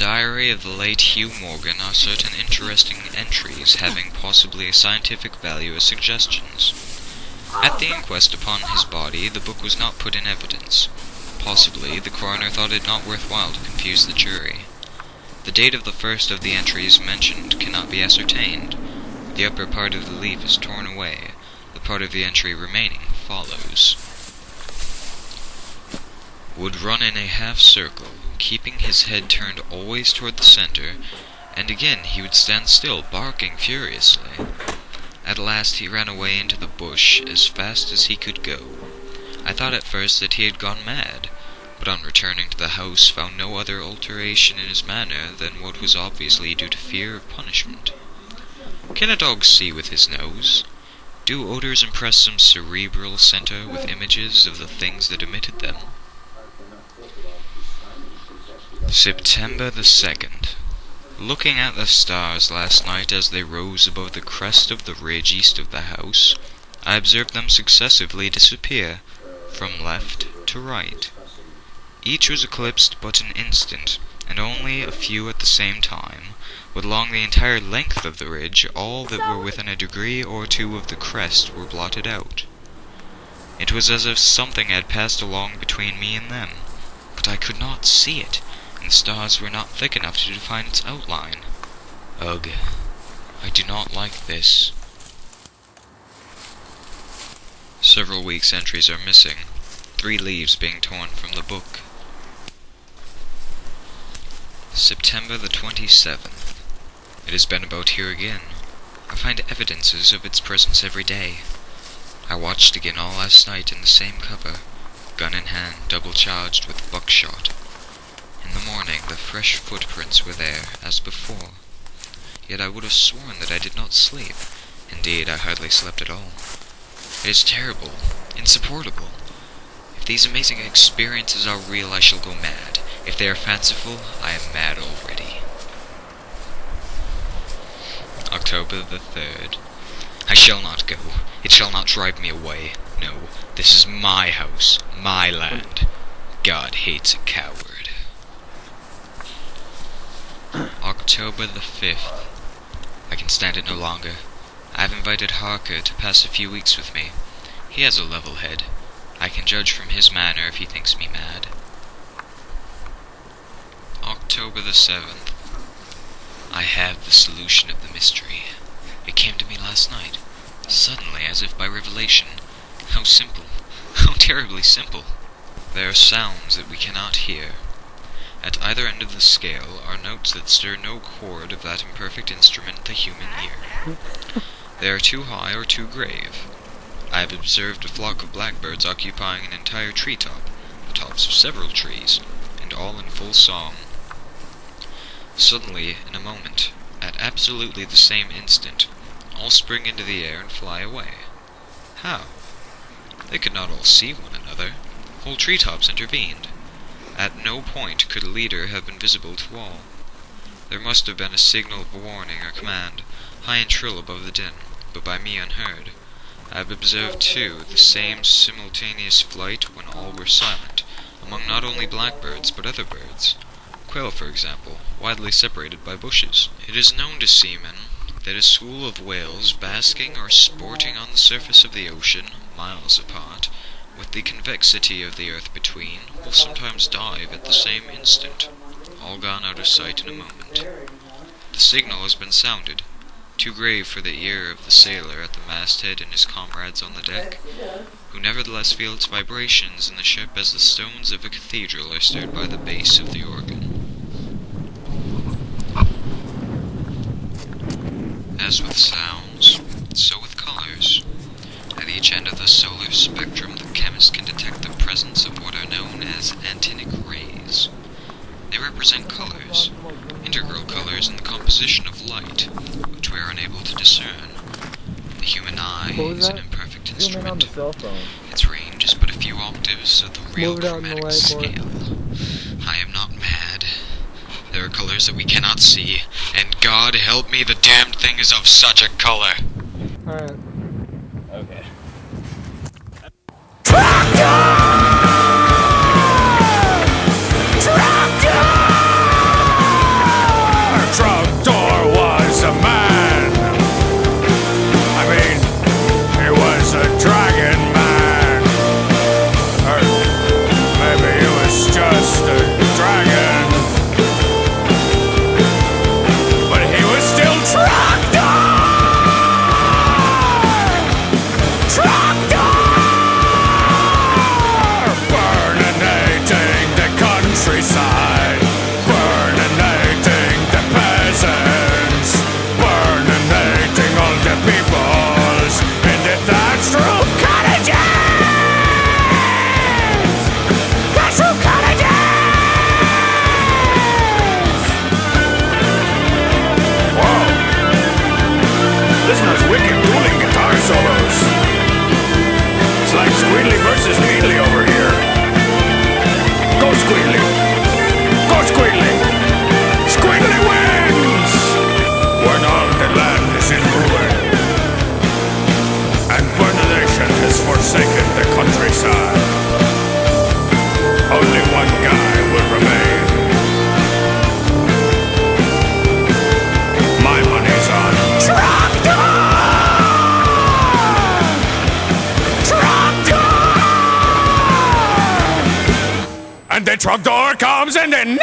diary of the late Hugh Morgan are certain interesting entries having possibly a scientific value as suggestions. At the inquest upon his body, the book was not put in evidence. Possibly, the coroner thought it not worthwhile to confuse the jury. The date of the first of the entries mentioned cannot be ascertained. The upper part of the leaf is torn away. The part of the entry remaining follows. Would run in a half circle, keeping his head turned always toward the center, and again he would stand still, barking furiously. At last he ran away into the bush as fast as he could go. I thought at first that he had gone mad, but on returning to the house found no other alteration in his manner than what was obviously due to fear of punishment. Can a dog see with his nose? Do odors impress some cerebral center with images of the things that emitted them? September the 2nd. Looking at the stars last night as they rose above the crest of the ridge east of the house, I observed them successively disappear, from left to right. Each was eclipsed but an instant, and only a few at the same time, but along the entire length of the ridge all that were within a degree or two of the crest were blotted out. It was as if something had passed along between me and them, but I could not see it, and the stars were not thick enough to define its outline. Ugh, I do not like this. Several weeks' entries are missing, 3 leaves being torn from the book. September the 27th. It has been about here again. I find evidences of its presence every day. I watched again all last night in the same cover, gun in hand, double-charged with buckshot. In the morning the fresh footprints were there, as before. Yet I would have sworn that I did not sleep. Indeed, I hardly slept at all. It is terrible, insupportable. If these amazing experiences are real, I shall go mad. If they are fanciful, I am mad already. October the 3rd. I shall not go. It shall not drive me away. No, this is my house, my land. God hates a coward. October the 5th. I can stand it no longer. I have invited Harker to pass a few weeks with me. He has a level head. I can judge from his manner if he thinks me mad. October the 7th. I have the solution of the mystery. It came to me last night, suddenly, as if by revelation. How simple, how terribly simple. There are sounds that we cannot hear. At either end of the scale are notes that stir no chord of that imperfect instrument, the human ear. They are too high or too grave. I have observed a flock of blackbirds occupying an entire treetop, the tops of several trees, and all in full song. Suddenly, in a moment, at absolutely the same instant, all spring into the air and fly away. How? They could not all see one another. Whole treetops intervened. At no point could a leader have been visible to all. There must have been a signal of warning or command, high and shrill above the din, but by me unheard. I have observed, too, the same simultaneous flight when all were silent, among not only blackbirds but other birds. Quail, for example, widely separated by bushes. It is known to seamen that a school of whales basking or sporting on the surface of the ocean, miles apart, with the convexity of the earth between, will sometimes dive at the same instant, all gone out of sight in a moment. The signal has been sounded, too grave for the ear of the sailor at the masthead and his comrades on the deck, who nevertheless feel its vibrations in the ship as the stones of a cathedral are stirred by the bass of the organ. As with sounds, so with colors. At each end of the solar spectrum, the chemist can detect the presence of what are known as actinic rays. They represent colors, integral colors in the composition of light, which we are unable to discern. The human eye is an imperfect instrument. Its range is but a few octaves of the real chromatic scale. I am not mad. There are colors that we cannot see, and God help me, the damned thing is of such a color. Alright. Okay. Trogdor! Squealy! Go Squealy! Squealy wins! When all the land is in ruin, and when the nation has forsaken the countryside, only one guy will remain. My money's on Trogdor! Trogdor! And the Trogdor comes and then